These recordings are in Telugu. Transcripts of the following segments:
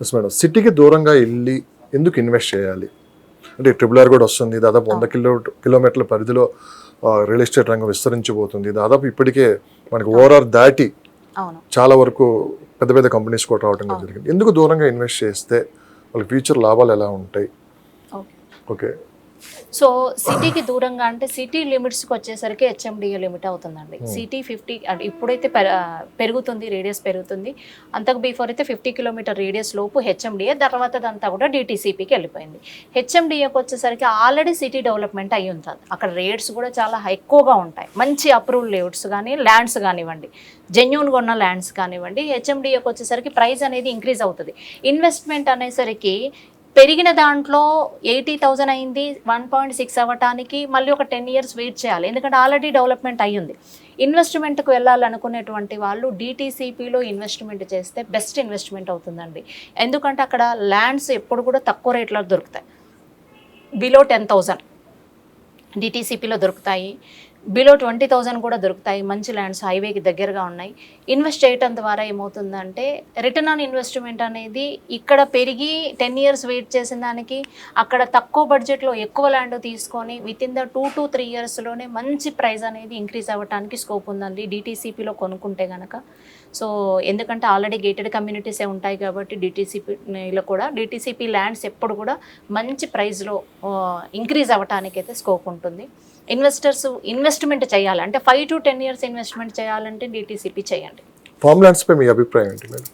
Yes madam. సిటీకి దూరంగా వెళ్ళి ఎందుకు ఇన్వెస్ట్ చేయాలి? అంటే RRR కూడా వస్తుంది, దాదాపు 100 కిలోమీటర్ల పరిధిలో రియల్ ఎస్టేట్ రంగం విస్తరించబోతుంది. దాదాపు ఇప్పటికే మనకి ఓఆర్ఆర్ దాటి చాలా వరకు పెద్ద పెద్ద కంపెనీస్ కూడా రావడం జరిగింది. ఎందుకు దూరంగా ఇన్వెస్ట్ చేస్తే వాళ్ళ ఫ్యూచర్ లాభాలు ఎలా ఉంటాయి? ఓకే. సో సిటీకి దూరంగా అంటే సిటీ లిమిట్స్కి వచ్చేసరికి హెచ్ఎండిఏ లిమిట్ అవుతుందండి. సిటీ 50 అంటే ఇప్పుడైతే పెరుగుతుంది, రేడియస్ పెరుగుతుంది. అంతకు బిఫోర్ అయితే 50 కిలోమీటర్ రేడియస్ లోపు హెచ్ఎండిఏ, తర్వాత అదంతా కూడా డిటీసీపీకి వెళ్ళిపోయింది. హెచ్ఎండిఏకి వచ్చేసరికి ఆల్రెడీ సిటీ డెవలప్మెంట్ అయ్యి ఉంటుంది. అక్కడ రేట్స్ కూడా చాలా ఎక్కువగా ఉంటాయి. మంచి అప్రూవల్ లేఅవుట్స్ కానీ ల్యాండ్స్ కానివ్వండి, జెన్యూన్గా ఉన్న ల్యాండ్స్ కానివ్వండి. హెచ్ఎండిఏకి వచ్చేసరికి ప్రైస్ అనేది ఇంక్రీజ్ అవుతుంది. ఇన్వెస్ట్మెంట్ అనేసరికి పెరిగిన దాంట్లో 80,000 అయింది, 1.6 అవ్వటానికి మళ్ళీ ఒక 10 years వెయిట్ చేయాలి. ఎందుకంటే ఆల్రెడీ డెవలప్మెంట్ అయ్యింది. ఇన్వెస్ట్మెంట్కి వెళ్ళాలనుకునేటువంటి వాళ్ళు డిటీసీపీలో ఇన్వెస్ట్మెంట్ చేస్తే బెస్ట్ ఇన్వెస్ట్మెంట్ అవుతుందండి. ఎందుకంటే అక్కడ ల్యాండ్స్ ఎప్పుడు కూడా తక్కువ రేట్లో దొరుకుతాయి. బిలో 10,000 డిటీసీపీలో దొరుకుతాయి, బిలో 20,000 కూడా దొరుకుతాయి. మంచి ల్యాండ్స్ హైవేకి దగ్గరగా ఉన్నాయి. ఇన్వెస్ట్ చేయటం ద్వారా ఏమవుతుందంటే రిటర్న్ ఆన్ ఇన్వెస్ట్మెంట్ అనేది ఇక్కడ పెరిగి 10 years వెయిట్ చేసిన దానికి అక్కడ తక్కువ బడ్జెట్లో ఎక్కువ ల్యాండ్ తీసుకొని వితిన్ ద 2 to 3 yearsలోనే మంచి ప్రైస్ అనేది ఇంక్రీజ్ అవ్వడానికి స్కోప్ ఉందండి డిటీసీపీలో కొనుక్కుంటే కనుక. సో ఎందుకంటే ఆల్రెడీ గేటెడ్ కమ్యూనిటీసే ఉంటాయి కాబట్టి డిటీసీపీలో కూడా డిటీసీపీ ల్యాండ్స్ ఎప్పుడు కూడా మంచి ప్రైస్లో ఇంక్రీజ్ అవ్వటానికి అయితే స్కోప్ ఉంటుంది. ఇన్వెస్టర్స్ ఇన్వెస్ట్మెంట్ చేయాలి అంటే 5 to 10 years ఇన్వెస్ట్మెంట్ చేయాలంటే డిటీసీపీ చేయండి. ఫార్మ్ ల్యాండ్స్ పై మీ అభిప్రాయం ఏంటి మేడం?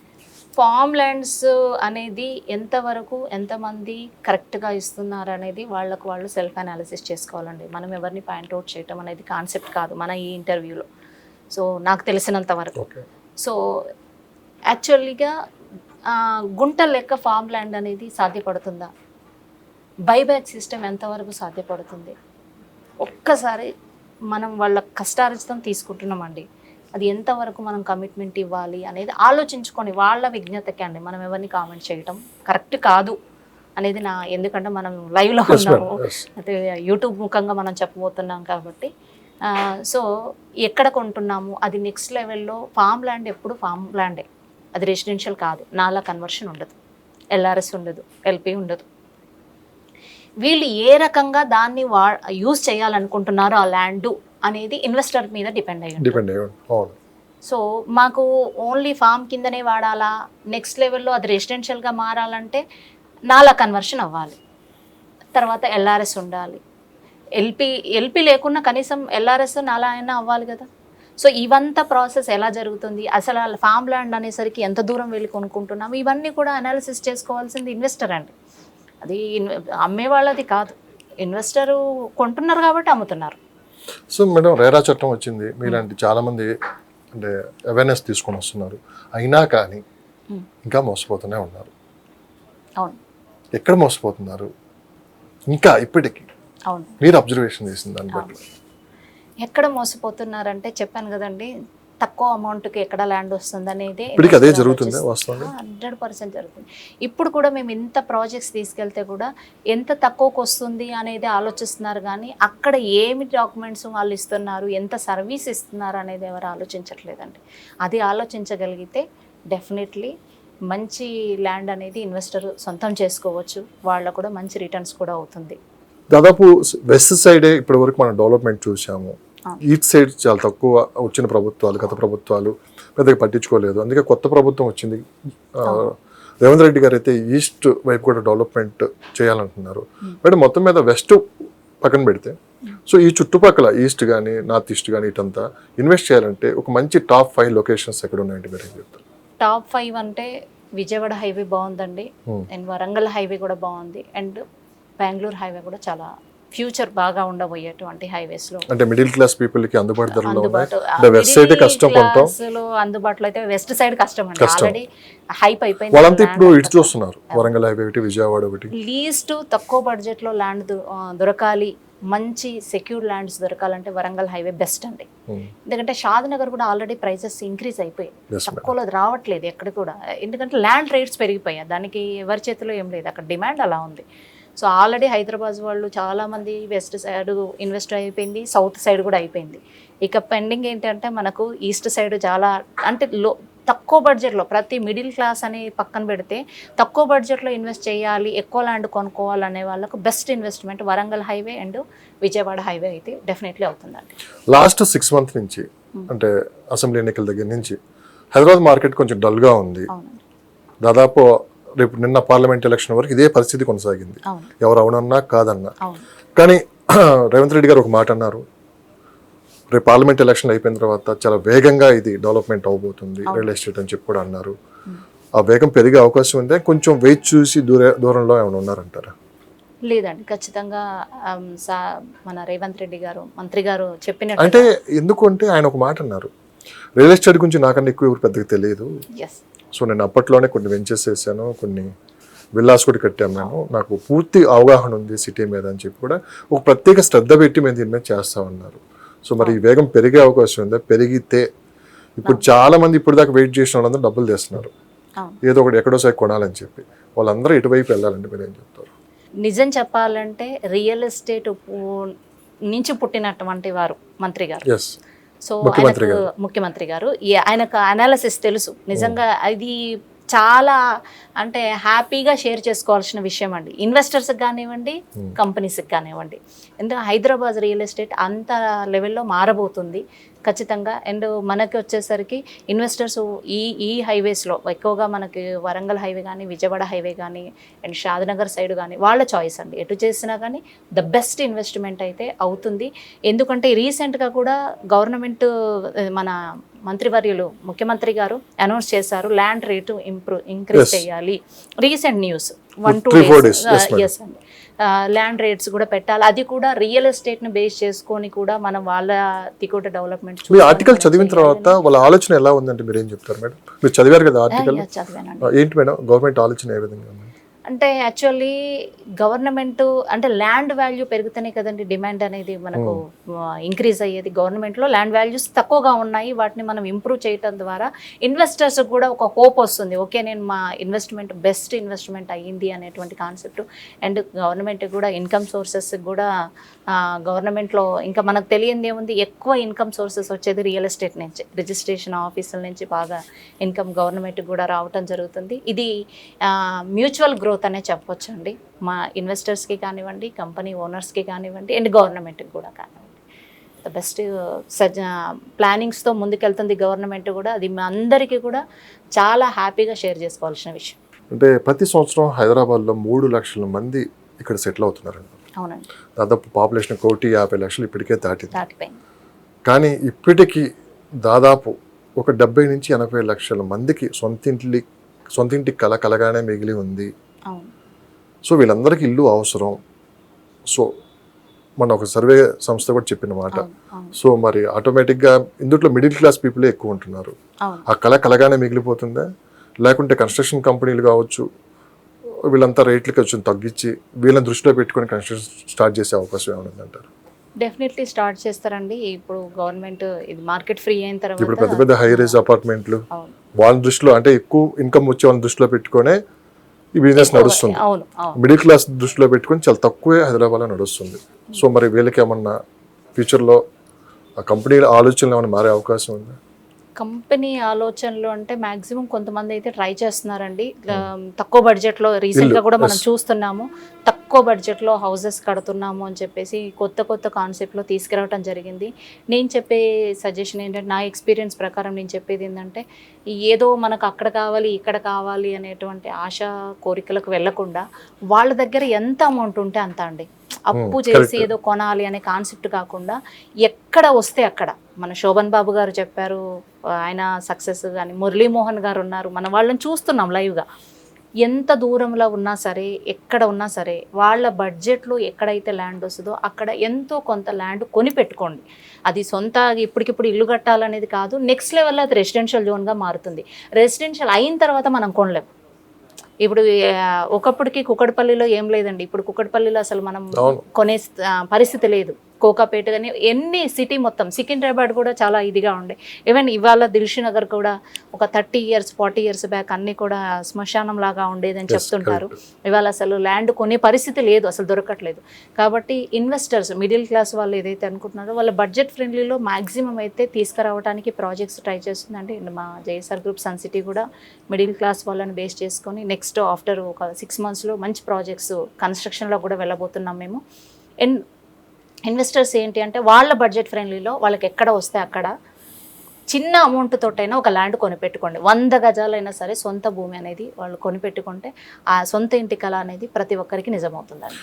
ఫార్మ్ ల్యాండ్స్ అనేది ఎంతవరకు ఎంతమంది కరెక్ట్గా ఇస్తున్నారు అనేది వాళ్ళకు వాళ్ళు సెల్ఫ్ అనాలిసిస్ చేసుకోవాలండి. మనం ఎవరిని పాయింట్అవుట్ చేయటం అనేది కాన్సెప్ట్ కాదు మన ఈ ఇంటర్వ్యూలో. సో నాకు తెలిసినంత వరకు. సో యాక్చువల్లీగా గుంట లెక్క ఫార్మ్ ల్యాండ్ అనేది సాధ్యపడుతుందా? బైబ్యాక్ సిస్టమ్ ఎంతవరకు సాధ్యపడుతుంది? ఒక్కసారి మనం వాళ్ళ కష్టార్జితం తీసుకుంటున్నామండి, అది ఎంతవరకు మనం కమిట్మెంట్ ఇవ్వాలి అనేది ఆలోచించుకొని వాళ్ళ విజ్ఞతకి అండి. మనం ఎవరిని కామెంట్ చేయటం కరెక్ట్ కాదు అనేది నా, ఎందుకంటే మనం లైవ్లో ఉన్నాము, అయితే యూట్యూబ్ ముఖంగా మనం చెప్పబోతున్నాం కాబట్టి. సో ఎక్కడ కొంటున్నాము అది నెక్స్ట్ లెవెల్లో. ఫామ్ ల్యాండ్ ఎప్పుడు ఫామ్ ల్యాండే, అది రెసిడెన్షియల్ కాదు. నాలా కన్వర్షన్ ఉండదు, ఎల్ఆర్ఎస్ ఉండదు, ఎల్పి ఉండదు. వీళ్ళు ఏ రకంగా దాన్ని యూజ్ చేయాలనుకుంటున్నారో ఆ ల్యాండ్ అనేది ఇన్వెస్టర్ మీద డిపెండ్ అయ్యి ఉంటుంది. సో మాకు ఓన్లీ ఫామ్ కిందనే వాడాలా, నెక్స్ట్ లెవెల్లో అది రెసిడెన్షియల్గా మారాలంటే నాలా కన్వర్షన్ అవ్వాలి, తర్వాత ఎల్ఆర్ఎస్ ఉండాలి. ఎల్పి లేకున్నా కనీసం ఎల్ఆర్ఎస్ నాలా అయినా అవ్వాలి కదా. సో ఇవంతా ప్రాసెస్ ఎలా జరుగుతుంది, అసలు ఫామ్ ల్యాండ్ అనేసరికి ఎంత దూరం వెళ్ళి కొనుక్కుంటున్నాము, ఇవన్నీ కూడా అనాలిసిస్ చేసుకోవాల్సింది ఇన్వెస్టర్ అండి. అది అమ్మే వాళ్ళది కాదు, ఇన్వెస్టరు కొంటున్నారు కాబట్టి అమ్ముతున్నారు. సో మేడం, రేరా చట్టం వచ్చింది, మీలాంటి చాలామంది అంటే అవేర్నెస్ తీసుకొని వస్తున్నారు, అయినా కానీ ఇంకా మోసపోతూనే ఉన్నారు. అవును. ఎక్కడ మోసపోతున్నారు ఇంకా ఇప్పటికీ? అవును, మీరు అబ్జర్వేషన్ చేసిన దాన్ని బట్టి ఎక్కడ మోసపోతున్నారంటే చెప్పాను కదండి, తక్కువ అమౌంట్కి ఎక్కడ ల్యాండ్ వస్తుంది అనేది అదే జరుగుతుంది. 100% జరుగుతుంది. ఇప్పుడు కూడా మేము ఇంత ప్రాజెక్ట్స్ తీసుకెళ్తే కూడా ఎంత తక్కువకు వస్తుంది అనేది ఆలోచిస్తున్నారు, కానీ అక్కడ ఏమి డాక్యుమెంట్స్ వాళ్ళు ఇస్తున్నారు, ఎంత సర్వీస్ ఇస్తున్నారు అనేది ఎవరు ఆలోచించట్లేదండి. అది ఆలోచించగలిగితే డెఫినెట్లీ మంచి ల్యాండ్ అనేది ఇన్వెస్టర్ సొంతం చేసుకోవచ్చు, వాళ్ళకు కూడా మంచి రిటర్న్స్ కూడా అవుతుంది. దాదాపు వెస్ట్ సైడే ఇప్పటి వరకు మనం డెవలప్మెంట్ చూసాము. ఈస్ట్ సైడ్ చాలా తక్కువ వచ్చిన ప్రభుత్వాలు, గత ప్రభుత్వాలు పెద్దగా పట్టించుకోలేదు. అందుకే కొత్త ప్రభుత్వం వచ్చింది, రేవంత్ రెడ్డి గారు అయితే ఈస్ట్ వైపు కూడా డెవలప్మెంట్ చేయాలంటున్నారు. బట్ మొత్తం మీద వెస్ట్ పక్కన పెడితే సో ఈ చుట్టుపక్కల ఈస్ట్ కానీ నార్త్ ఈస్ట్ కానీ ఇటంతా ఇన్వెస్ట్ చేయాలంటే ఒక మంచి టాప్ 5 లొకేషన్స్ ఎక్కడ ఉన్నాయంటే మీరు ఏం చెప్తారు? టాప్ 5 అంటే విజయవాడ హైవే బాగుందండి, అండ్ వరంగల్ హైవే కూడా బాగుంది, అండ్ బెంగళూరు హైవే కూడా చాలా ఫ్యూచర్ బాగా ఉండబోయేటువంటి హైవేస్ లో, అంటే మిడిల్ క్లాస్ పీపుల్ కి అందుబాటులో అందుబాటులో అయితే వెస్ట్ సైడ్ కష్టం అండి, ఆల్రెడీ హైప్ అయిపోయింది. వాళ్ళంతా ఇప్పుడు ఇటు చూస్తున్నారు, వరంగల్ హైవే ఒకటి, విజయవాడ ఒకటి. లీస్ట్ తక్కువ బడ్జెట్ లో ల్యాండ్ దొరకాలి, మంచి సెక్యూర్ ల్యాండ్స్ దొరకాలంటే వరంగల్ హైవే బెస్ట్ అండి. ఎందుకంటే షాద్ నగర్ కూడా ఆల్రెడీ ప్రైసెస్ ఇంక్రీజ్ అయిపోయాయి, తక్కువలో రావట్లేదు ఎక్కడ కూడా, ఎందుకంటే ల్యాండ్ రేట్స్ పెరిగిపోయాయి. దానికి ఎవరి చేతిలో ఏం లేదు, అక్కడ డిమాండ్ అలా ఉంది. సో ఆల్రెడీ హైదరాబాద్ వాళ్ళు చాలామంది వెస్ట్ సైడ్ ఇన్వెస్ట్ అయిపోయింది, సౌత్ సైడ్ కూడా అయిపోయింది. ఇక పెండింగ్ ఏంటంటే మనకు ఈస్ట్ సైడ్ చాలా అంటే తక్కువ బడ్జెట్లో ప్రతి మిడిల్ క్లాస్ అని పక్కన పెడితే తక్కువ బడ్జెట్లో ఇన్వెస్ట్ చేయాలి, ఎక్కువ ల్యాండ్ కొనుక్కోవాలనే వాళ్ళకు best investment Warangal highway and Vijayawada highway అయితే డెఫినెట్లీ అవుతుందండి. లాస్ట్ 6 months నుంచి అంటే అసెంబ్లీ ఎన్నికల దగ్గర నుంచి హైదరాబాద్ మార్కెట్ కొంచెం డల్గా ఉంది. అవునండి. దాదాపు రేపు నిన్న పార్లమెంట్ ఎలక్షన్ వరకు ఇదే పరిస్థితి కొనసాగింది, అవును. ఎవరు అవునన్నా కాదన్నా. అవును. కానీ రేవంత్ రెడ్డి గారు ఒక మాట అన్నారు, రేపు పార్లమెంట్ ఎలక్షన్ అయిపోయిన తర్వాత చాలా వేగంగా ఇది డెవలప్మెంట్ అవబోతుంది రియల్ ఎస్టేట్ అని చెప్పి కూడా అన్నారు. ఆ వేగం పెరిగే అవకాశం ఉందే, కొంచెం వెయిట్ చూసి దూరంలో ఏమైనా ఉన్నారంటారా? లేదండి, ఖచ్చితంగా మన రేవంత్ రెడ్డి గారు మంత్రి గారు చెప్పినట్టు అంటే ఎందుకు అంటే ఆయన ఒక మాట అన్నారు, రియల్ ఎస్టేట్ గురించి నాకన్నా ఎక్కువ ఎవరు పెద్దగా తెలియదు, సో నేను అప్పట్లోనే కొన్ని వెంచర్స్ చేశాను, కొన్ని విల్లాస్ కూడా కట్టాను, నాకు పూర్తి అవగాహన ఉంది సిటీ మీద అని చెప్పి కూడా ఒక ప్రత్యేక శ్రద్ధ పెట్టి మేము దీని మీద చేస్తామన్నారు. సో మరి ఈ వేగం పెరిగే అవకాశం ఉందా? పెరిగితే ఇప్పుడు చాలా మంది ఇప్పుడు దాకా వెయిట్ చేసిన వాళ్ళందరూ డబ్బులు తెస్తున్నారు, ఏదో ఒకటి ఎక్కడో సైడ్ కొనాలని చెప్పి, వాళ్ళందరూ ఎటువైపు వెళ్ళాలంటే మీరు ఏం చెప్తారు? నిజం చెప్పాలంటే రియల్ ఎస్టేట్ నుంచి పుట్టినటువంటి వారు మంత్రి గారు. సో ముఖ్యమంత్రి గారు ఆయనకు అనాలిసిస్ తెలుసు. నిజంగా అది చాలా అంటే హ్యాపీగా షేర్ చేసుకోవాల్సిన విషయం అండి, ఇన్వెస్టర్స్కి కానివ్వండి, కంపెనీస్కి కానివ్వండి. ఎందుకంటే హైదరాబాద్ రియల్ ఎస్టేట్ అంత లెవెల్లో మారబోతుంది ఖచ్చితంగా. అండ్ మనకి వచ్చేసరికి ఇన్వెస్టర్స్ ఈ హైవేస్లో ఎక్కువగా మనకి వరంగల్ హైవే కానీ, విజయవాడ హైవే కానీ, అండ్ షాద్నగర్ సైడ్ కానీ వాళ్ళ చాయిస్ అండి, ఎటు చేసినా కానీ ద బెస్ట్ ఇన్వెస్ట్మెంట్ అయితే అవుతుంది. ఎందుకంటే రీసెంట్గా కూడా గవర్నమెంట్ మన మంత్రివర్యులు ముఖ్యమంత్రి గారు అనౌన్స్ చేశారు, ల్యాండ్ రేటు ఇంక్రీజ్ చేయాలి. రీసెంట్ న్యూస్ 1-2 days ఎస్ అండి, ల్యాండ్ రేట్స్ కూడా పెట్టాలి. అది కూడా రియల్ ఎస్టేట్ని బేస్ చేసుకొని కూడా మనం వాళ్ళది కూడా డెవలప్మెంట్. మీ ఆర్టికల్ చదివిన తర్వాత వాళ్ళ ఆలోచన ఎలా ఉందంటే మీరు ఏం చెప్తారు మేడం? మీరు చదివారు కదా ఆర్టికల్, చదివానండి. ఏంటి మేడం గవర్నమెంట్ ఆలోచన ఏ విధంగా? అంటే యాక్చువల్లీ గవర్నమెంట్ అంటే ల్యాండ్ వాల్యూ పెరుగుతూనే కదండి డిమాండ్ అనేది మనకు ఇంక్రీజ్ అయ్యేది. గవర్నమెంట్లో ల్యాండ్ వాల్యూస్ తక్కువగా ఉన్నాయి, వాటిని మనం ఇంప్రూవ్ చేయడం ద్వారా ఇన్వెస్టర్స్ కూడా ఒక హోప్ వస్తుంది, ఓకే నేను మా ఇన్వెస్ట్మెంట్ బెస్ట్ ఇన్వెస్ట్మెంట్ అయ్యింది అనేటువంటి కాన్సెప్ట్. అండ్ గవర్నమెంట్ కూడా ఇన్కమ్ సోర్సెస్ కూడా గవర్నమెంట్లో ఇంకా మనకు తెలియంది ఏముంది, ఎక్కువ ఇన్కమ్ సోర్సెస్ వచ్చేది రియల్ ఎస్టేట్ నుంచి, రిజిస్ట్రేషన్ ఆఫీసుల నుంచి బాగా ఇన్కమ్ గవర్నమెంట్ కూడా రావటం జరుగుతుంది. ఇది మ్యూచువల్ గ్రోత్ అనే చెప్పొచ్చు అండి, మా ఇన్వెస్టర్స్కి కానివ్వండి, కంపెనీ ఓనర్స్కి కానివ్వండి, అండ్ గవర్నమెంట్కి కూడా కానివ్వండి. ద బెస్ట్ ప్లానింగ్స్తో ముందుకెళ్తుంది గవర్నమెంట్ కూడా. అది మా అందరికీ కూడా చాలా హ్యాపీగా షేర్ చేసుకోవాల్సిన విషయం. అంటే ప్రతి సంవత్సరం హైదరాబాద్లో 3 లక్షల మంది ఇక్కడ సెటిల్ అవుతున్నారండి. అవునండి, దాదాపు పాపులేషన్ 1,50,00,000 ఇప్పటికే దాటిపోయింది. కానీ ఇప్పటికీ దాదాపు ఒక 70 నుంచి 80 లక్షల మందికి సొంతింటి కళ కలగానే మిగిలి ఉంది. సో వీళ్ళందరికీ ఇల్లు అవసరం. సో మన ఒక సర్వే సంస్థ కూడా చెప్పిన మాట. సో మరి ఆటోమేటిక్గా ఇందులో మిడిల్ క్లాస్ పీపులే ఎక్కువ ఉంటున్నారు. ఆ కళ కలగానే మిగిలిపోతుందా, లేకుంటే కన్స్ట్రక్షన్ కంపెనీలు కావచ్చు వీళ్ళంతా రేట్లు కొంచెం తగ్గించి వీళ్ళని దృష్టిలో పెట్టుకొని కన్స్ట్రక్షన్ స్టార్ట్ చేసే అవకాశం ఏమైనా అంటారు? డెఫినెట్లీ స్టార్ట్ చేస్తారండి. ఇప్పుడు గవర్నమెంట్ ఇది మార్కెట్ ఫ్రీ అయిన తర్వాత ఇప్పుడు పెద్ద పెద్ద హై రైజ్ అపార్ట్మెంట్లు వాళ్ళ దృష్టిలో అంటే ఎక్కువ ఇన్కమ్ వచ్చే వాళ్ళని దృష్టిలో పెట్టుకునే ఈ బిజినెస్ నడుస్తుంది. మిడిల్ క్లాస్ దృష్టిలో పెట్టుకొని చాలా తక్కువే హైదరాబాద్లో నడుస్తుంది. సో మరి వీళ్ళకి ఏమన్నా ఫ్యూచర్లో ఆ కంపెనీల ఆలోచనలు ఏమైనా మారే అవకాశం ఉందా? కంపెనీ ఆలోచనలు అంటే మ్యాక్సిమం కొంతమంది అయితే ట్రై చేస్తున్నారండి. తక్కువ బడ్జెట్లో రీసెంట్గా కూడా మనం చూస్తున్నాము, తక్కువ బడ్జెట్లో హౌసెస్ కడుతున్నాము అని చెప్పేసి కొత్త కాన్సెప్ట్లో తీసుకురావడం జరిగింది. నేను చెప్పే సజెషన్ ఏంటంటే, నా ఎక్స్పీరియన్స్ ప్రకారం నేను చెప్పేది ఏంటంటే, ఏదో మనకు అక్కడ కావాలి ఇక్కడ కావాలి అనేటువంటి ఆశ కోరికలకు వెళ్లకుండా వాళ్ళ దగ్గర ఎంత అమౌంట్ ఉంటే అంత అండి, అప్పు చేసి ఏదో కొనాలి అనే కాన్సెప్ట్ కాకుండా ఎక్కడ వస్తే అక్కడ. మన శోభన్ బాబు గారు చెప్పారు, ఆయన సక్సెస్ కానీ, మురళీమోహన్ గారు ఉన్నారు, మన వాళ్ళని చూస్తున్నాం లైవ్గా. ఎంత దూరంలో ఉన్నా సరే, ఎక్కడ ఉన్నా సరే, వాళ్ళ బడ్జెట్లో ఎక్కడైతే ల్యాండ్ వస్తుందో అక్కడ ఎంతో కొంత ల్యాండ్ కొని పెట్టుకోండి. అది సొంత ఇప్పటికిప్పుడు ఇల్లు కట్టాలనేది కాదు, నెక్స్ట్ లెవెల్లో అది రెసిడెన్షియల్ జోన్గా మారుతుంది. రెసిడెన్షియల్ అయిన తర్వాత మనం కొనలేము. ఇప్పుడు ఒకప్పటికి కుక్కడపల్లిలో ఏం లేదండి, ఇప్పుడు కుక్కడపల్లిలో అసలు మనం కొనే పరిస్థితి లేదు. కోకాపేట కానీ ఎన్ని సిటీ మొత్తం సికింద్రాబాద్ కూడా చాలా ఇదిగా ఉండే. ఈవెన్ ఇవాళ దిల్షు నగర్ కూడా ఒక 30 years 40 years బ్యాక్ అన్నీ కూడా శ్మశానం లాగా ఉండేదని చెప్తుంటారు. ఇవాళ అసలు ల్యాండ్ కొనే పరిస్థితి లేదు, అసలు దొరకట్లేదు. కాబట్టి ఇన్వెస్టర్స్ మిడిల్ క్లాస్ వాళ్ళు ఏదైతే అనుకుంటున్నారో వాళ్ళ బడ్జెట్ ఫ్రెండ్లీలో మ్యాక్సిమం అయితే తీసుకురావడానికి ప్రాజెక్ట్స్ ట్రై చేస్తుందండి. మా జేఎస్ఆర్ గ్రూప్ సన్ సిటీ కూడా మిడిల్ క్లాస్ వాళ్ళని బేస్ చేసుకొని నెక్స్ట్ ఆఫ్టర్ ఒక 6 monthsలో మంచి ప్రాజెక్ట్స్ కన్స్ట్రక్షన్లో కూడా వెళ్ళబోతున్నాం మేము. అండ్ ఇన్వెస్టర్స్ ఏంటి అంటే వాళ్ళ బడ్జెట్ ఫ్రెండ్లీలో వాళ్ళకి ఎక్కడ వస్తే అక్కడ చిన్న అమౌంట్ తోటైనా ఒక ల్యాండ్ కొనిపెట్టుకోండి. 100 గజాలైనా సరే సొంత భూమి అనేది వాళ్ళు కొనిపెట్టుకుంటే ఆ సొంత ఇంటి కళ అనేది ప్రతి ఒక్కరికి నిజమవుతుందండి.